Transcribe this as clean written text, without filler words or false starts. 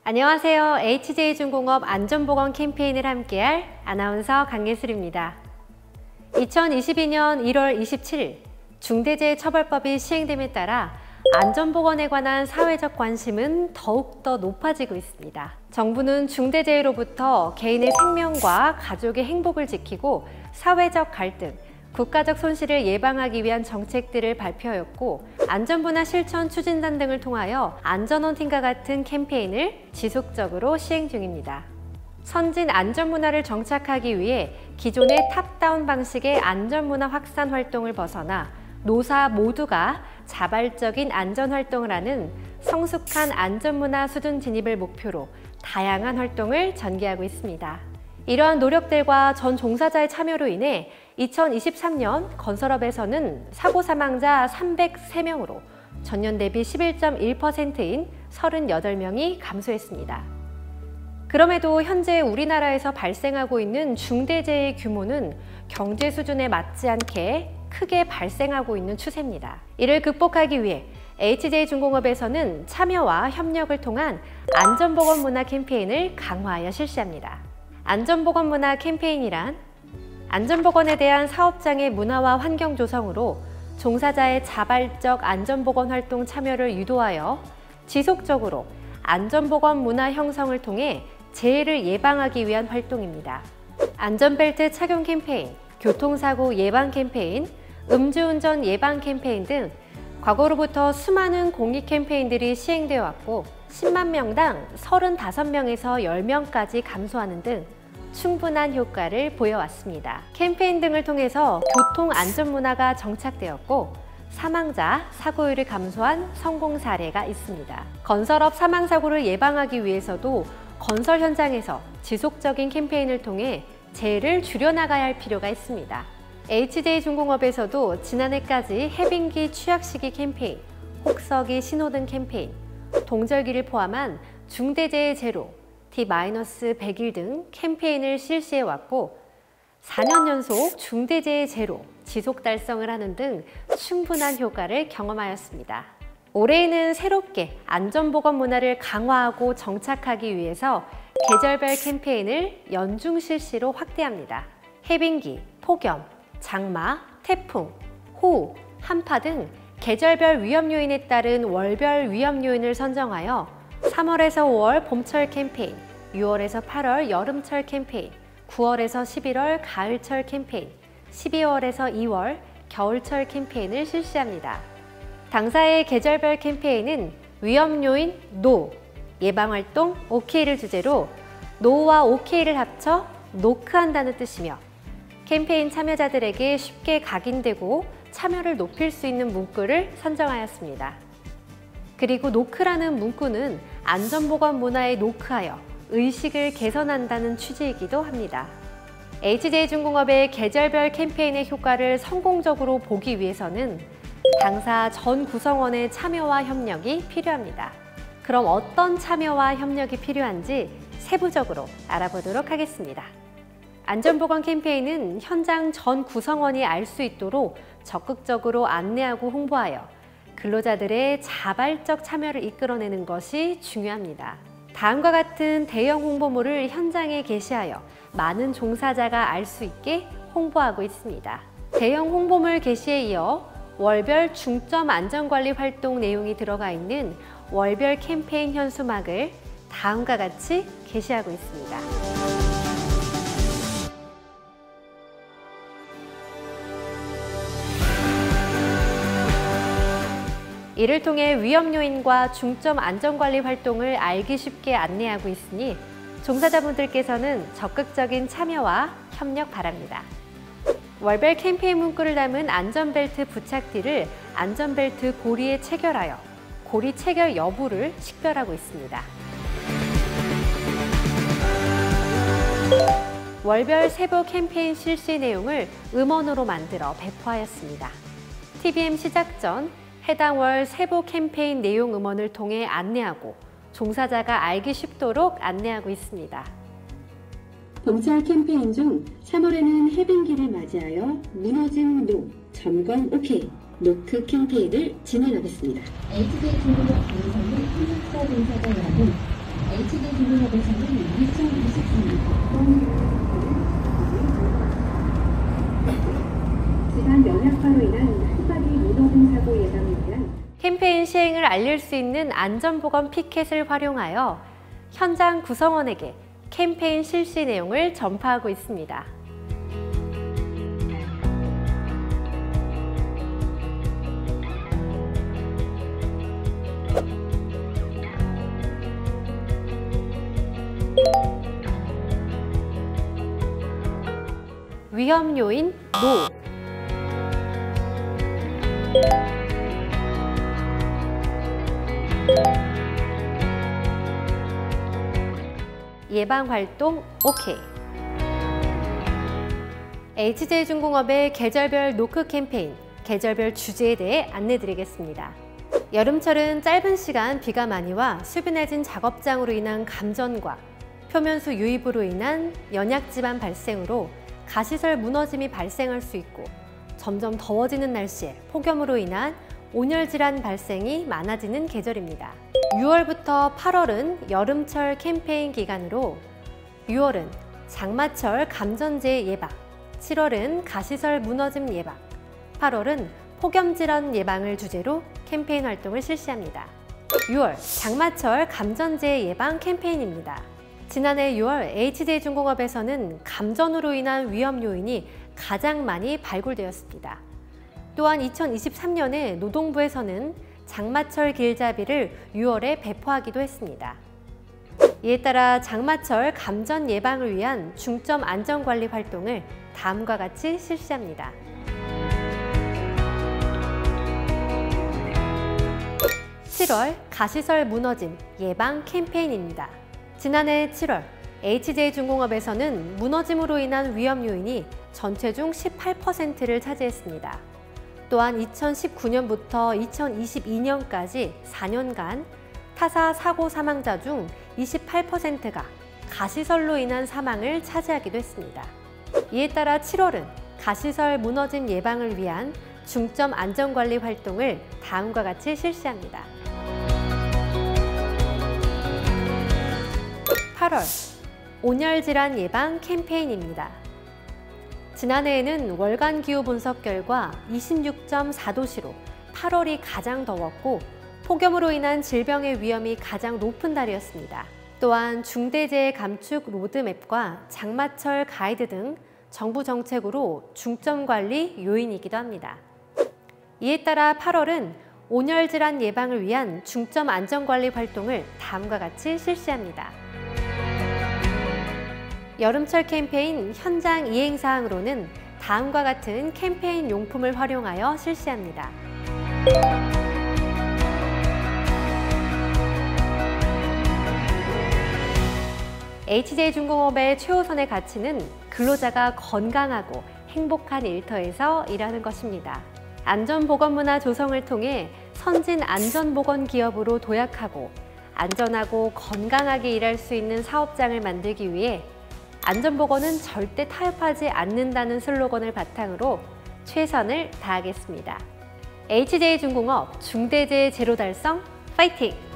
안녕하세요. HJ중공업 안전보건 캠페인을 함께할 아나운서 강예슬입니다. 2022년 1월 27일 중대재해처벌법이 시행됨에 따라 안전보건에 관한 사회적 관심은 더욱더 높아지고 있습니다. 정부는 중대재해로부터 개인의 생명과 가족의 행복을 지키고 사회적 갈등, 국가적 손실을 예방하기 위한 정책들을 발표하였고, 안전분야 실천 추진단 등을 통하여 안전원팀과 같은 캠페인을 지속적으로 시행 중입니다. 선진 안전문화를 정착하기 위해 기존의 탑다운 방식의 안전문화 확산 활동을 벗어나 노사 모두가 자발적인 안전활동을 하는 성숙한 안전문화 수준 진입을 목표로 다양한 활동을 전개하고 있습니다. 이러한 노력들과 전 종사자의 참여로 인해 2023년 건설업에서는 사고 사망자 303명으로 전년 대비 11.1%인 38명이 감소했습니다. 그럼에도 현재 우리나라에서 발생하고 있는 중대재해 규모는 경제 수준에 맞지 않게 크게 발생하고 있는 추세입니다. 이를 극복하기 위해 HJ중공업에서는 참여와 협력을 통한 안전보건 문화 캠페인을 강화하여 실시합니다. 안전보건 문화 캠페인이란 안전보건에 대한 사업장의 문화와 환경 조성으로 종사자의 자발적 안전보건 활동 참여를 유도하여 지속적으로 안전보건 문화 형성을 통해 재해를 예방하기 위한 활동입니다. 안전벨트 착용 캠페인, 교통사고 예방 캠페인, 음주운전 예방 캠페인 등 과거로부터 수많은 공익 캠페인들이 시행되어 왔고 10만 명당 35명에서 10명까지 감소하는 등 충분한 효과를 보여왔습니다. 캠페인 등을 통해서 교통안전문화가 정착되었고 사망자, 사고율을 감소한 성공 사례가 있습니다. 건설업 사망사고를 예방하기 위해서도 건설 현장에서 지속적인 캠페인을 통해 재해를 줄여나가야 할 필요가 있습니다. HJ중공업에서도 지난해까지 해빙기 취약시기 캠페인, 혹서기 신호등 캠페인, 동절기를 포함한 중대재해 제로, D-100일 등 캠페인을 실시해왔고 4년 연속 중대재해 제로 지속 달성을 하는 등 충분한 효과를 경험하였습니다. 올해에는 새롭게 안전보건 문화를 강화하고 정착하기 위해서 계절별 캠페인을 연중 실시로 확대합니다. 해빙기, 폭염, 장마, 태풍, 호우, 한파 등 계절별 위험 요인에 따른 월별 위험 요인을 선정하여 3월에서 5월 봄철 캠페인, 6월에서 8월 여름철 캠페인, 9월에서 11월 가을철 캠페인, 12월에서 2월 겨울철 캠페인을 실시합니다. 당사의 계절별 캠페인은 위험 요인 NO, 예방활동 OK를 주제로 NO와 OK를 합쳐 노크한다는 뜻이며 캠페인 참여자들에게 쉽게 각인되고 참여를 높일 수 있는 문구를 선정하였습니다. 그리고 노크라는 문구는 안전보건 문화에 노크하여 의식을 개선한다는 취지이기도 합니다. HJ중공업의 계절별 캠페인의 효과를 성공적으로 보기 위해서는 당사 전 구성원의 참여와 협력이 필요합니다. 그럼 어떤 참여와 협력이 필요한지 세부적으로 알아보도록 하겠습니다. 안전보건 캠페인은 현장 전 구성원이 알 수 있도록 적극적으로 안내하고 홍보하여 근로자들의 자발적 참여를 이끌어내는 것이 중요합니다. 다음과 같은 대형 홍보물을 현장에 게시하여 많은 종사자가 알 수 있게 홍보하고 있습니다. 대형 홍보물 게시에 이어 월별 중점 안전관리 활동 내용이 들어가 있는 월별 캠페인 현수막을 다음과 같이 게시하고 있습니다. 이를 통해 위험 요인과 중점 안전관리 활동을 알기 쉽게 안내하고 있으니 종사자분들께서는 적극적인 참여와 협력 바랍니다. 월별 캠페인 문구를 담은 안전벨트 부착띠를 안전벨트 고리에 체결하여 고리 체결 여부를 식별하고 있습니다. 월별 세부 캠페인 실시 내용을 음원으로 만들어 배포하였습니다. TBM 시작 전 해당 월 세부 캠페인 내용 음원을 통해 안내하고 종사자가 알기 쉽도록 안내하고 있습니다. 봄철 캠페인 중 3월에는 해빙기를 맞이하여 무너진 노, 점검 OK, 노크 캠페인을 진행하겠습니다. HJ중공업 본사는 34 종사자여러분, HD중공업에서는 2023년 지난 연약화로 인한 후각이 무너진 사고 예방을 위한 캠페인 시행을 알릴 수 있는 안전보건 피켓을 활용하여 현장 구성원에게 캠페인 실시 내용을 전파하고 있습니다. 위험 요인 NO. 예방 활동 OK. HJ중공업의 계절별 노크 캠페인, 계절별 주제에 대해 안내드리겠습니다. 여름철은 짧은 시간 비가 많이 와 수변해진 작업장으로 인한 감전과 표면수 유입으로 인한 연약지반 발생으로 가시설 무너짐이 발생할 수 있고, 점점 더워지는 날씨에 폭염으로 인한 온열 질환 발생이 많아지는 계절입니다. 6월부터 8월은 여름철 캠페인 기간으로 6월은 장마철 감전재 예방, 7월은 가시설 무너짐 예방, 8월은 폭염 질환 예방을 주제로 캠페인 활동을 실시합니다. 6월 장마철 감전재 예방 캠페인입니다. 지난해 6월 HJ중공업에서는 감전으로 인한 위험 요인이 가장 많이 발굴되었습니다. 또한 2023년에 노동부에서는 장마철 길잡이를 6월에 배포하기도 했습니다. 이에 따라 장마철 감전 예방을 위한 중점 안전관리 활동을 다음과 같이 실시합니다. 7월 가시설 무너짐 예방 캠페인입니다. 지난해 7월 HJ중공업에서는 무너짐으로 인한 위험 요인이 전체 중 18%를 차지했습니다. 또한 2019년부터 2022년까지 4년간 타사 사고 사망자 중 28%가 가시설로 인한 사망을 차지하기도 했습니다. 이에 따라 7월은 가시설 무너짐 예방을 위한 중점 안전관리 활동을 다음과 같이 실시합니다. 8월 온열질환 예방 캠페인입니다. 지난해에는 월간 기후 분석 결과 26.4도씨로 8월이 가장 더웠고 폭염으로 인한 질병의 위험이 가장 높은 달이었습니다. 또한 중대재해 감축 로드맵과 장마철 가이드 등 정부 정책으로 중점 관리 요인이기도 합니다. 이에 따라 8월은 온열질환 예방을 위한 중점 안전관리 활동을 다음과 같이 실시합니다. 여름철 캠페인 현장 이행사항으로는 다음과 같은 캠페인 용품을 활용하여 실시합니다. HJ중공업의 최우선의 가치는 근로자가 건강하고 행복한 일터에서 일하는 것입니다. 안전보건문화 조성을 통해 선진 안전보건 기업으로 도약하고 안전하고 건강하게 일할 수 있는 사업장을 만들기 위해 안전보건은 절대 타협하지 않는다는 슬로건을 바탕으로 최선을 다하겠습니다. HJ중공업 중대재해 제로 달성 파이팅!